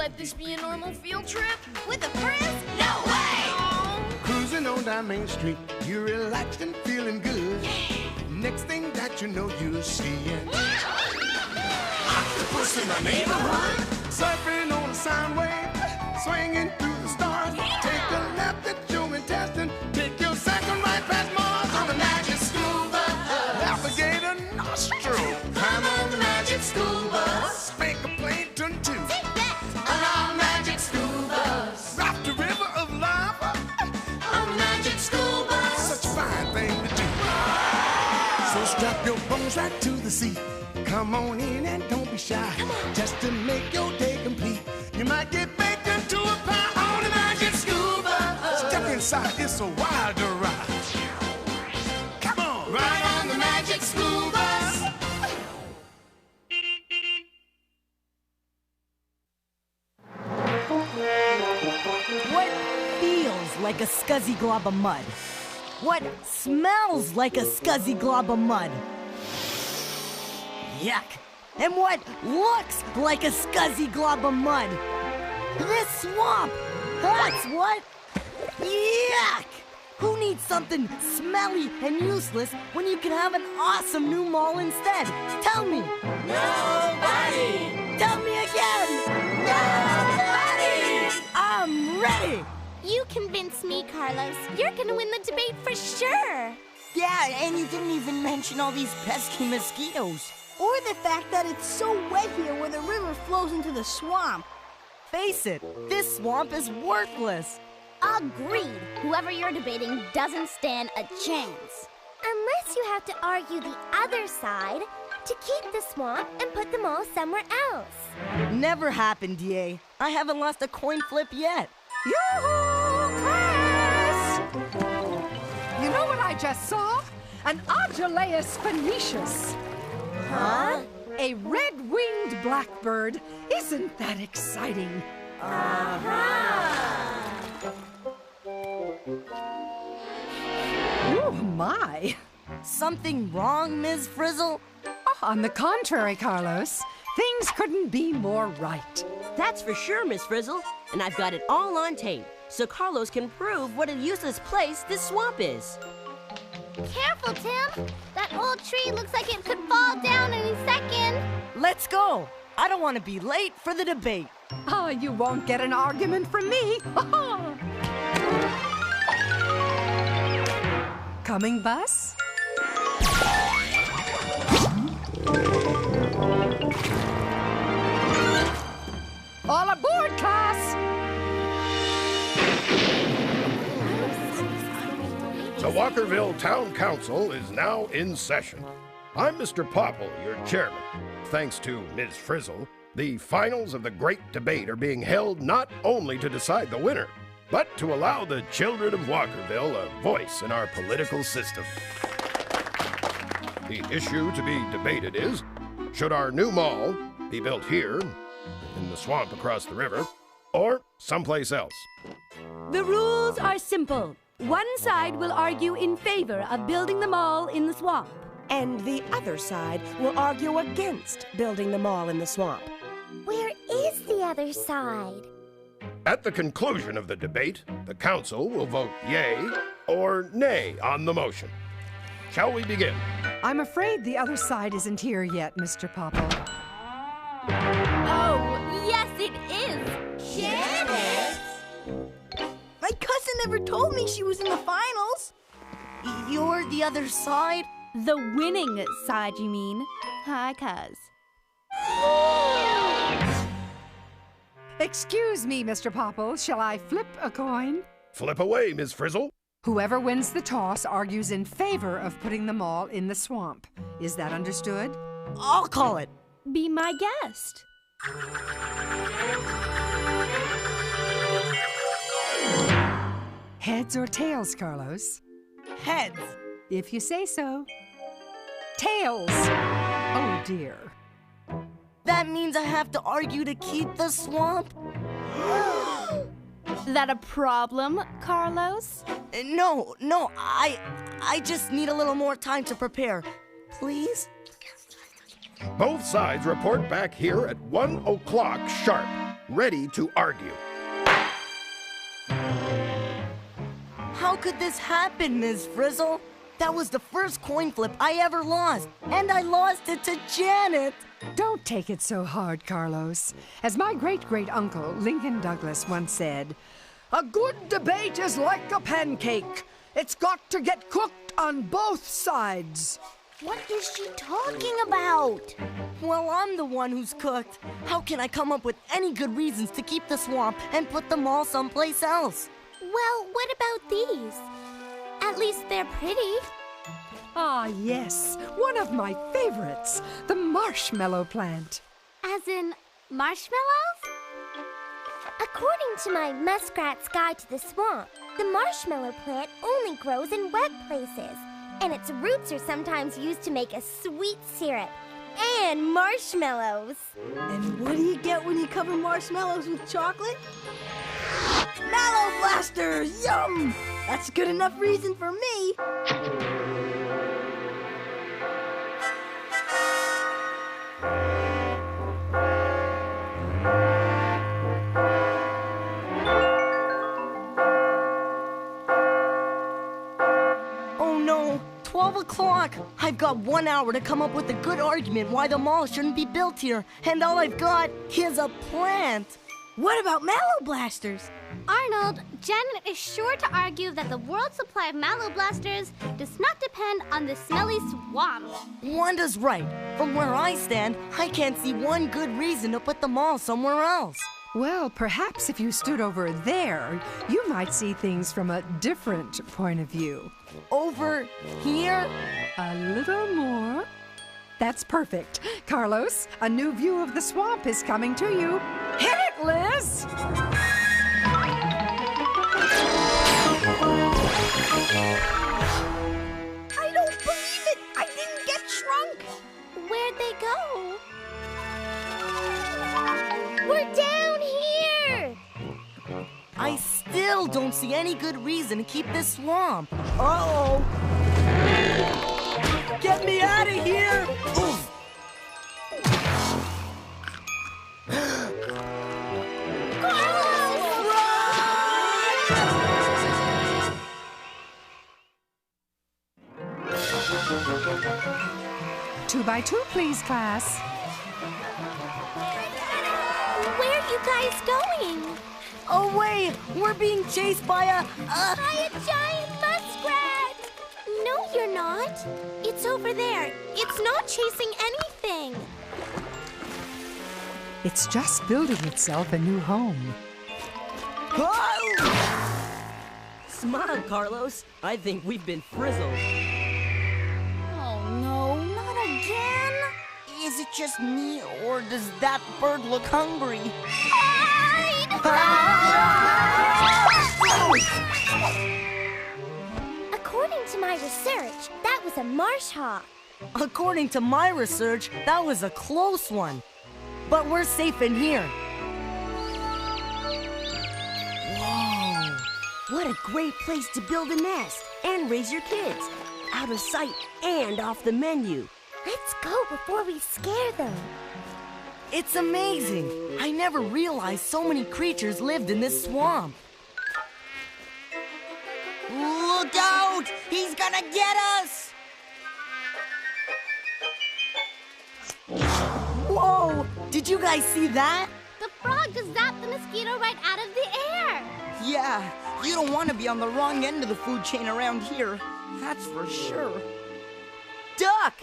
let this be a normal field trip? With a frizz? No way! Cruising on down Main Street, you're relaxed and feeling good. Next thing that you know, you're seeing octopus in the neighborhood. Surfing on a sound wave, swinging through the stars. Take a left at your intestine, take your second right past Mars on the magic school bus. Alligator nostril, climb on the magic school bus. Spank a plankton too. Take that! On our magic school bus. Rock the river of lava on the magic school bus. Such a fine thing to do. So strap your bones right to the seat. Come on in and don't be shy. Just to make your day complete. You might get baked into a pie on the magic school bus. Step inside, it's a wilder ride. Come on, ride on the magic school bus. What feels like a scuzzy glob of mud? What smells like a scuzzy glob of mud? Yuck. And what looks like a scuzzy glob of mud? This swamp! That's what! Yuck! Who needs something smelly and useless when you can have an awesome new mall instead? Tell me! Nobody! Tell me again! Nobody! I'm ready! You convinced me, Carlos. You're gonna win the debate for sure. Yeah, and you didn't even mention all these pesky mosquitoes. Or the fact that it's so wet here where the river flows into the swamp. Face it, this swamp is worthless. Agreed. Whoever you're debating doesn't stand a chance. Unless you have to argue the other side to keep the swamp and put them all somewhere else. Never happened, DA. I haven't lost a coin flip yet. Yoo-hoo, class! You know what I just saw? An Agelaius phoenicius. Huh? A red-winged blackbird. Isn't that exciting? Oh, my. Something wrong, Ms. Frizzle? On the contrary, Carlos. Things couldn't be more right. That's for sure, Miss Frizzle. And I've got it all on tape, so Carlos can prove what a useless place this swamp is. Careful, Tim. That old tree looks like it could fall down any second. Let's go. I don't want to be late for the debate. Ah, you won't get an argument from me. Coming, bus? All aboard, class! The Walkerville Town Council is now in session. I'm Mr. Popple, your chairman. Thanks to Ms. Frizzle, the finals of the great debate are being held not only to decide the winner, but to allow the children of Walkerville a voice in our political system. The issue to be debated is, should our new mall be built here, in the swamp across the river, or someplace else? The rules are simple. One side will argue in favor of building the mall in the swamp. And the other side will argue against building the mall in the swamp. Where is the other side? At the conclusion of the debate, the council will vote yay or nay on the motion. Shall we begin? I'm afraid the other side isn't here yet, Mr. Popple. Oh, yes, it is. Janet! My cousin never told me she was in the finals. You're the other side? The winning side, you mean? Hi, cuz. Excuse me, Mr. Popple. Shall I flip a coin? Flip away, Ms. Frizzle. Whoever wins the toss argues in favor of putting the mall in the swamp. Is that understood? I'll call it. Be my guest. Heads or tails, Carlos? Heads. If you say so. Tails! Oh, dear. That means I have to argue to keep the swamp? That a problem, Carlos? No, I just need a little more time to prepare. Please? Both sides report back here at 1 o'clock sharp. ready to argue. How could this happen, Ms. Frizzle? That was the first coin flip I ever lost, and I lost it to Janet. Don't take it so hard, Carlos. As my great-great-uncle, Lincoln Douglas, once said, "A good debate is like a pancake. It's got to get cooked on both sides." What is she talking about? Well, I'm the one who's cooked. How can I come up with any good reasons to keep the swamp and put them all someplace else? Well, what about these? At least they're pretty. Ah, yes, one of my favorites, the marshmallow plant. As in marshmallows? According to my Muskrat's Guide to the Swamp, the marshmallow plant only grows in wet places, and its roots are sometimes used to make a sweet syrup and marshmallows. And what do you get when you cover marshmallows with chocolate? Mallow blasters! Yum! That's good enough reason for me. Oh no, 12 o'clock! I've got 1 hour to come up with a good argument why the mall shouldn't be built here, and all I've got is a plant. What about mallow blasters? Arnold, Janet is sure to argue that the world's supply of mallow blasters does not depend on the smelly swamp. Wanda's right. From where I stand, I can't see one good reason to put the mall somewhere else. Well, perhaps if you stood over there, you might see things from a different point of view. Over here? A little more. That's perfect. Carlos, a new view of the swamp is coming to you. Hit it, Liz! I don't believe it! I didn't get shrunk! Where'd they go? We're down here! I still don't see any good reason to keep this swamp. Uh-oh! Get me out of here! Oof. Two by two, please, class. Where are you guys going? Away! We're being chased by a giant muskrat! No, you're not. It's over there. It's not chasing anything. It's just building itself a new home. Smile, Carlos. I think we've been frizzled. Oh no, not again! Is it just me, or does that bird look hungry? According to my research, that was a marsh hawk. According to my research, that was a close one. But we're safe in here. Whoa! What a great place to build a nest and raise your kids. Out of sight and off the menu. Let's go before we scare them. It's amazing. I never realized so many creatures lived in this swamp. Look out! He's gonna get us! Whoa! Did you guys see that? The frog just zapped the mosquito right out of the air. Yeah, you don't want to be on the wrong end of the food chain around here. That's for sure. Duck!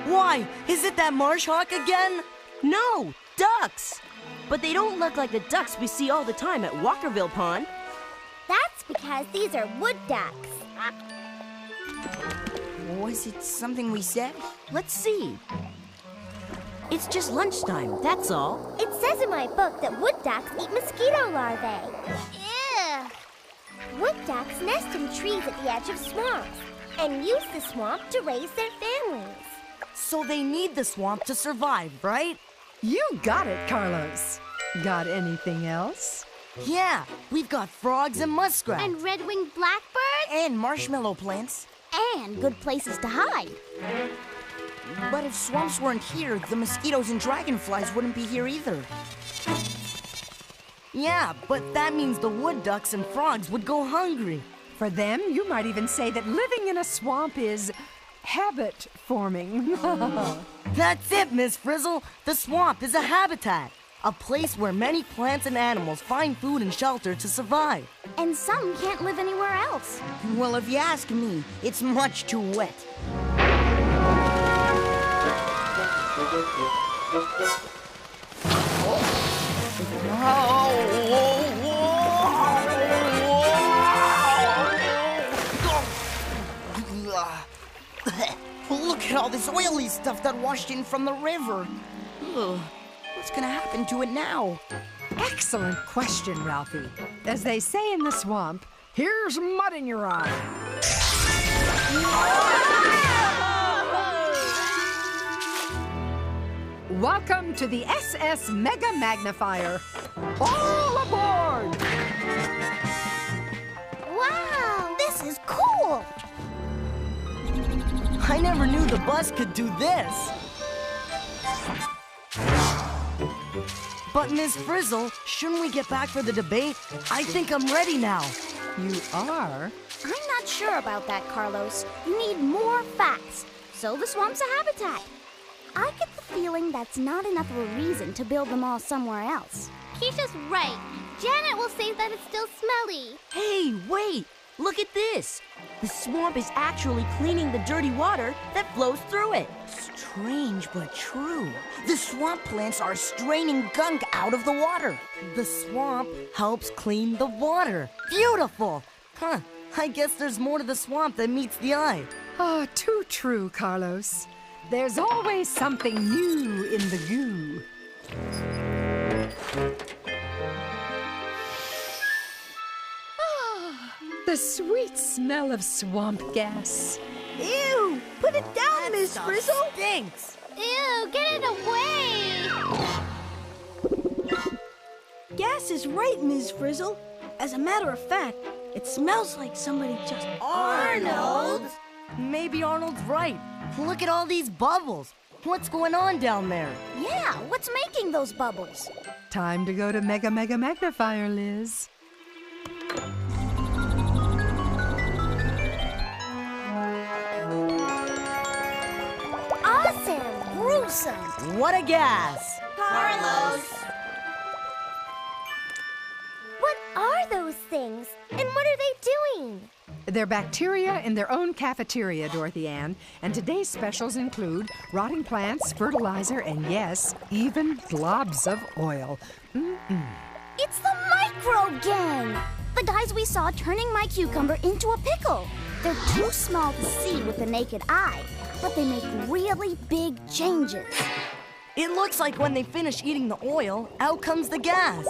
Why? Is it that marsh hawk again? No, ducks. But they don't look like the ducks we see all the time at Walkerville Pond. That's because these are wood ducks. Was it something we said? Let's see. It's just lunchtime, that's all. It says in my book that wood ducks eat mosquito larvae. Ew! Wood ducks nest in trees at the edge of swamps and use the swamp to raise their families. So they need the swamp to survive, right? You got it, Carlos. Got anything else? Yeah, we've got frogs and muskrats. And red-winged blackbirds. And marshmallow plants. And good places to hide. But if swamps weren't here, the mosquitoes and dragonflies wouldn't be here either. Yeah, but that means the wood ducks and frogs would go hungry. For them, you might even say that living in a swamp is habit forming. That's it, Miss Frizzle. The swamp is a habitat. A place where many plants and animals find food and shelter to survive. And some can't live anywhere else. Well, if you ask me, it's much too wet. Look at all this oily stuff that washed in from the river. Ugh. What's gonna happen to it now? Excellent question, Ralphie. As they say in the swamp, here's mud in your eye. Welcome to the SS Mega Magnifier. All aboard! Wow, this is cool! I never knew the bus could do this. But Miss Frizzle, shouldn't we get back for the debate? I think I'm ready now. You are? I'm not sure about that, Carlos. You need more facts. So the swamp's a habitat. I get the feeling that's not enough of a reason to build them all somewhere else. Keisha's right. Janet will say that it's still smelly. Hey, wait! Look at this! The swamp is actually cleaning the dirty water that flows through it. Strange but true. The swamp plants are straining gunk out of the water. The swamp helps clean the water. Beautiful! Huh, I guess there's more to the swamp than meets the eye. Ah, too true, Carlos. There's always something new in the goo. The sweet smell of swamp gas. Ew! Put it down, Miss Frizzle! Stinks! Ew, get it away! Gas is right, Miss Frizzle. As a matter of fact, it smells like somebody just... Arnold! Maybe Arnold's right. Look at all these bubbles. What's going on down there? Yeah, what's making those bubbles? Time to go to Mega Magnifier, Liz. Awesome! Gruesome! What a gas! Carlos! What are those things? And what are they doing? They're bacteria in their own cafeteria, Dorothy Ann, and today's specials include rotting plants, fertilizer, and yes, even globs of oil. It's the Micro Gang! The guys we saw turning my cucumber into a pickle. They're too small to see with the naked eye, but they make really big changes. It looks like when they finish eating the oil, out comes the gas.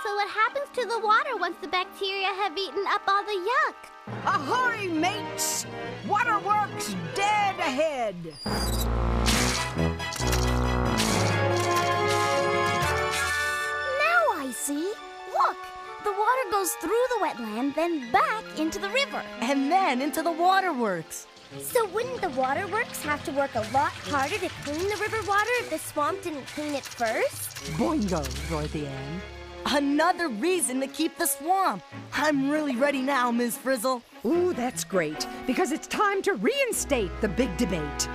So what happens to the water once the bacteria have eaten up all the yuck? Ahoy, mates! Waterworks dead ahead! Now I see. Look, the water goes through the wetland, then back into the river. And then into the waterworks. So wouldn't the waterworks have to work a lot harder to clean the river water if the swamp didn't clean it first? Boingo, Dorothy Ann. Another reason to keep the swamp. I'm really ready now, Miss Frizzle. Ooh, that's great, because it's time to reinstate the big debate.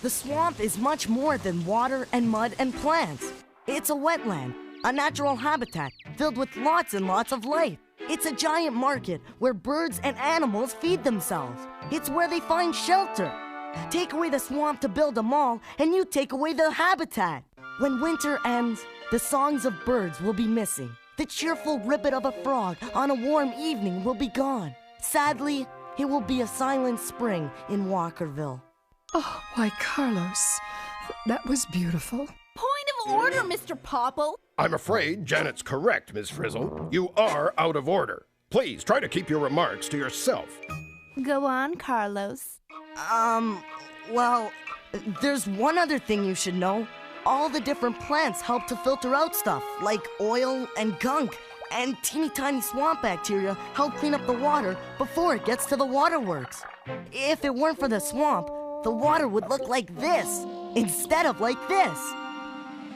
The swamp is much more than water and mud and plants. It's a wetland, a natural habitat filled with lots and lots of life. It's a giant market where birds and animals feed themselves. It's where they find shelter. Take away the swamp to build a mall, and you take away the habitat. When winter ends, the songs of birds will be missing. The cheerful ribbit of a frog on a warm evening will be gone. Sadly, it will be a silent spring in Walkerville. Oh, why, Carlos, that was beautiful. Point of order, Mr. Popple. I'm afraid Janet's correct, Miss Frizzle. You are out of order. Please try to keep your remarks to yourself. Go on, Carlos. Well, there's one other thing you should know. All the different plants help to filter out stuff like oil and gunk, and teeny tiny swamp bacteria help clean up the water before it gets to the waterworks. If it weren't for the swamp, the water would look like this instead of like this.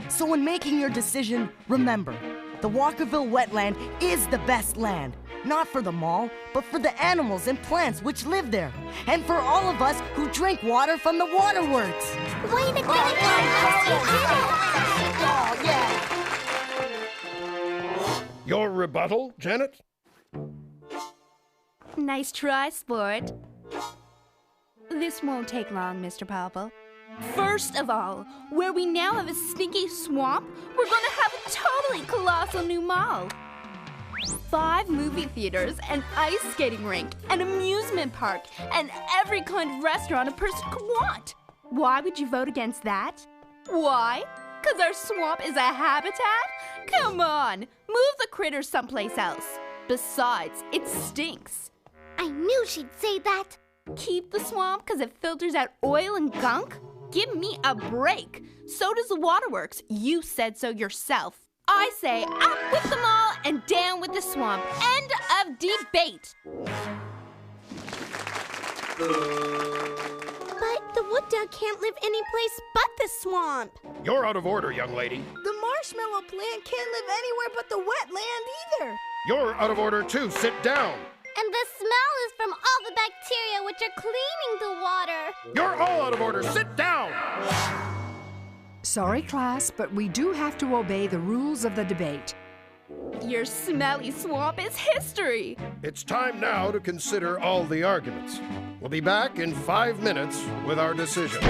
So when making your decision, remember, the Walkerville wetland is the best land. Not for the mall, but for the animals and plants which live there. And for all of us who drink water from the waterworks. Way to go! Oh, yeah! Your rebuttal, Janet? Nice try, sport. This won't take long, Mr. Popple. First of all, where we now have a stinky swamp, we're gonna have a totally colossal new mall. 5 movie theaters, an ice skating rink, an amusement park, and every kind of restaurant a person could want. Why would you vote against that? Why? 'Cause our swamp is a habitat? Come on, move the critters someplace else. Besides, it stinks. I knew she'd say that. Keep the swamp 'cause it filters out oil and gunk? Give me a break. So does the waterworks. You said so yourself. I say up with the mall and down with the swamp. End of debate. But the wood duck can't live anyplace but the swamp. You're out of order, young lady. The marshmallow plant can't live anywhere but the wetland either. You're out of order too. Sit down. And the smell is from all the bacteria which are cleaning the water. You're all out of order. Sit down. Sorry, class, but we do have to obey the rules of the debate. Your smelly swamp is history. It's time now to consider all the arguments. We'll be back in 5 minutes with our decisions.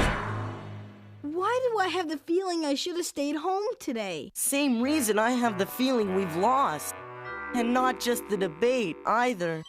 Why do I have the feeling I should have stayed home today? Same reason I have the feeling we've lost. And not just the debate, either.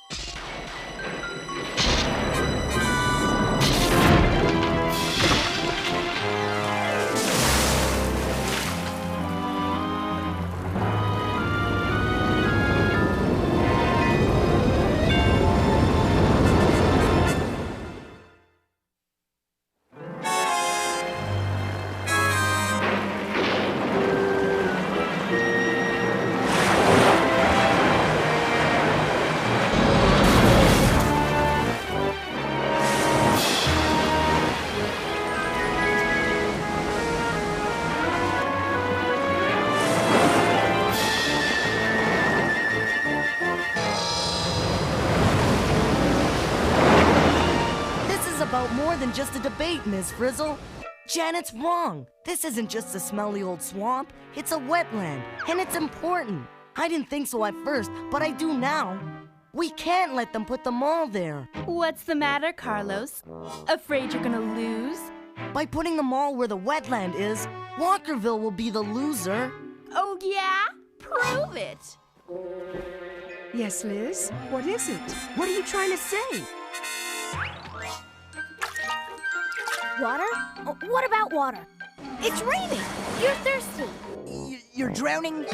About more than just a debate, Ms. Frizzle. Janet's wrong. This isn't just a smelly old swamp. It's a wetland, and it's important. I didn't think so at first, but I do now. We can't let them put the mall there. What's the matter, Carlos? Afraid you're gonna lose? By putting the mall where the wetland is, Walkerville will be the loser. Oh, yeah? Prove it. Yes, Liz? What is it? What are you trying to say? Water? Oh, what about water? It's raining. You're thirsty. You're drowning?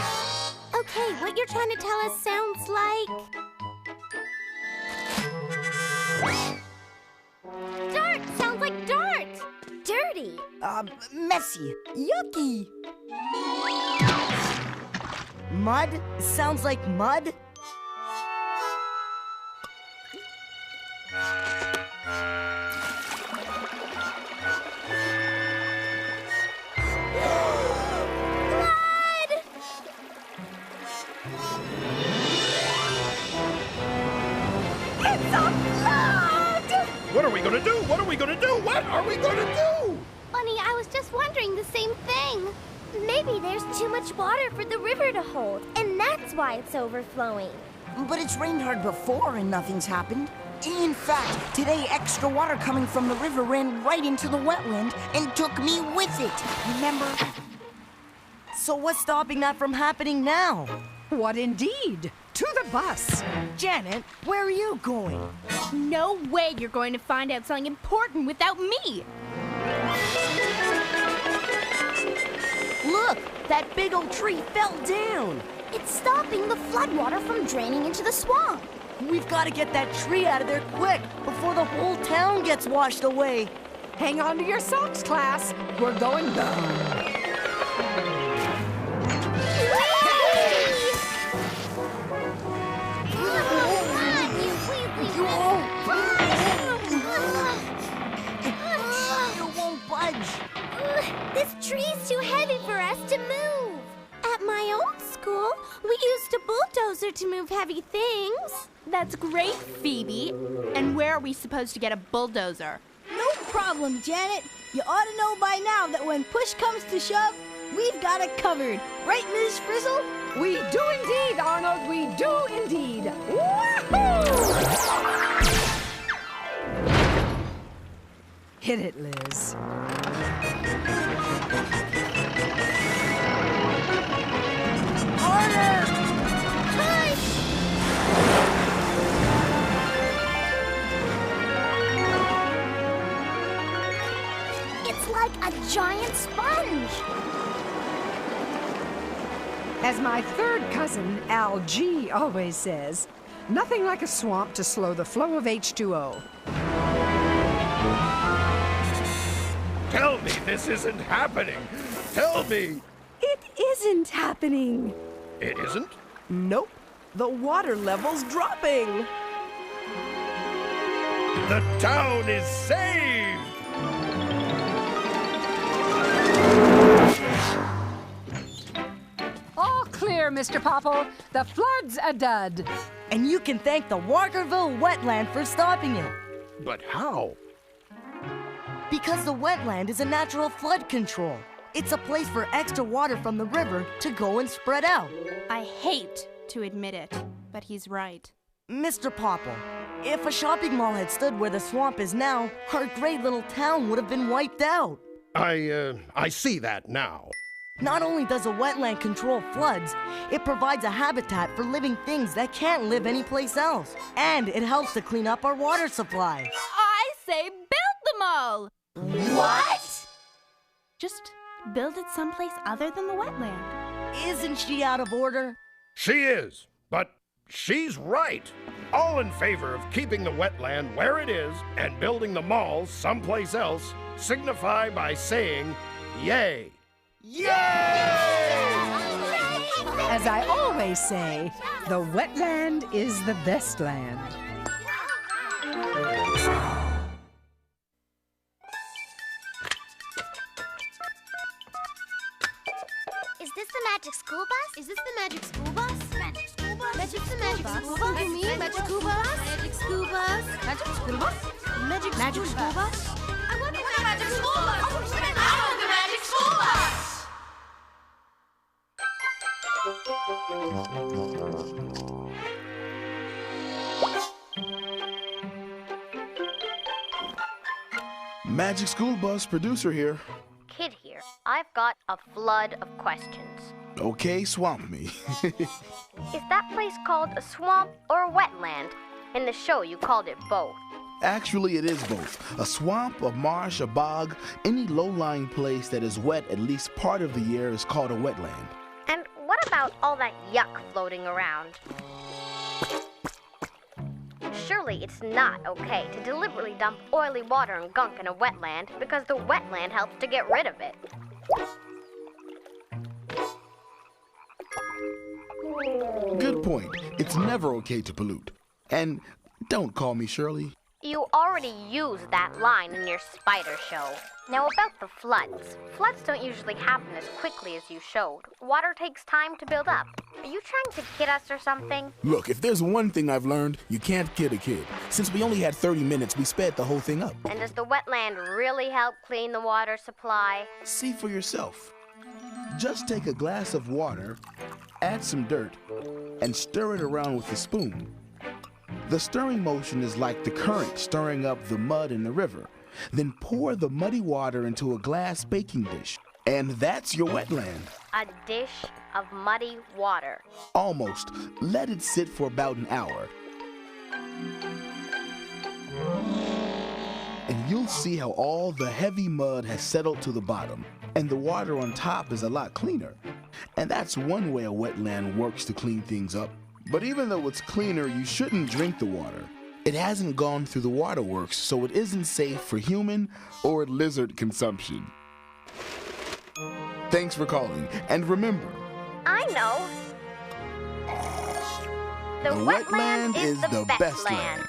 Okay, what you're trying to tell us sounds like... dirt! Sounds like dirt! Dirty. Messy. Yucky. Mud? Sounds like mud? What are we gonna do? What are we gonna do? What are we gonna do? Bunny, I was just wondering the same thing. Maybe there's too much water for the river to hold, and that's why it's overflowing. But it's rained hard before and nothing's happened. In fact, today extra water coming from the river ran right into the wetland and took me with it. Remember? So what's stopping that from happening now? What indeed? To the bus. Janet, where are you going? No way you're going to find out something important without me. Look, that big old tree fell down. It's stopping the floodwater from draining into the swamp. We've got to get that tree out of there quick before the whole town gets washed away. Hang on to your socks, class. We're going down. ladder to move heavy things. That's great, Phoebe. And where are we supposed to get a bulldozer? No problem, Janet. You ought to know by now that when push comes to shove, we've got it covered. Right, Ms. Frizzle? We do indeed, Arnold. We do indeed. Wahoo! Hit it, Liz. Harder! Push! It's like a giant sponge. As my third cousin, Al G, always says, nothing like a swamp to slow the flow of H2O. Tell me this isn't happening. Tell me. It isn't happening. It isn't? Nope. The water level's dropping. The town is saved! All clear, Mr. Popple. The flood's a dud. And you can thank the Walkerville wetland for stopping it. But how? Because the wetland is a natural flood control. It's a place for extra water from the river to go and spread out. I hate to admit it, but he's right. Mr. Popple, if a shopping mall had stood where the swamp is now, our great little town would have been wiped out. I see that now. Not only does a wetland control floods, it provides a habitat for living things that can't live anyplace else. And it helps to clean up our water supply. I say build the mall! What? Just build it someplace other than the wetland. Isn't she out of order? She is, but she's right. All in favor of keeping the wetland where it is and building the mall someplace else signify by saying, yay. As I always say, the wetland is the best land. Is this the magic school bus? Is this the magic school bus? Magic school bus? Magic the magic school bus? You mean magic school bus? Magic school bus? Magic school bus? Magic school bus? I want the magic school bus! I want the magic school bus! Magic School Bus producer here. Kid here. I've got a flood of questions. Okay, swamp me. Is that place called a swamp or a wetland? In the show, you called it both. Actually, it is both. A swamp, a marsh, a bog, any low-lying place that is wet at least part of the year is called a wetland. And what about all that yuck floating around? Surely it's not okay to deliberately dump oily water and gunk in a wetland because the wetland helps to get rid of it. Good point. It's never okay to pollute. And don't call me Shirley. You already used that line in your spider show. Now about the floods. Floods don't usually happen as quickly as you showed. Water takes time to build up. Are you trying to kid us or something? Look, if there's one thing I've learned, you can't kid a kid. Since we only had 30 minutes, we sped the whole thing up. And does the wetland really help clean the water supply? See for yourself. Just take a glass of water, add some dirt, and stir it around with a spoon. The stirring motion is like the current stirring up the mud in the river. Then pour the muddy water into a glass baking dish. And that's your wetland. A dish of muddy water. Almost. Let it sit for about an hour. And you'll see how all the heavy mud has settled to the bottom. And the water on top is a lot cleaner. And that's one way a wetland works to clean things up. But even though it's cleaner, you shouldn't drink the water. It hasn't gone through the waterworks, so it isn't safe for human or lizard consumption. Thanks for calling, and remember... I know. The wetland is the best land.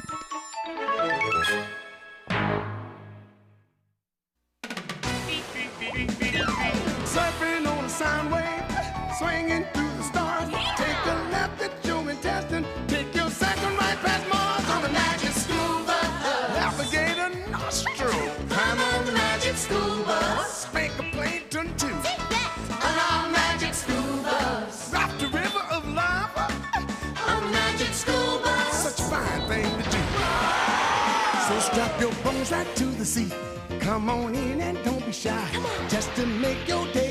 Surfing on a sound wave, swinging through the stars. Take a left at you and tell straight to the sea. Come on in and don't be shy. Just to make your day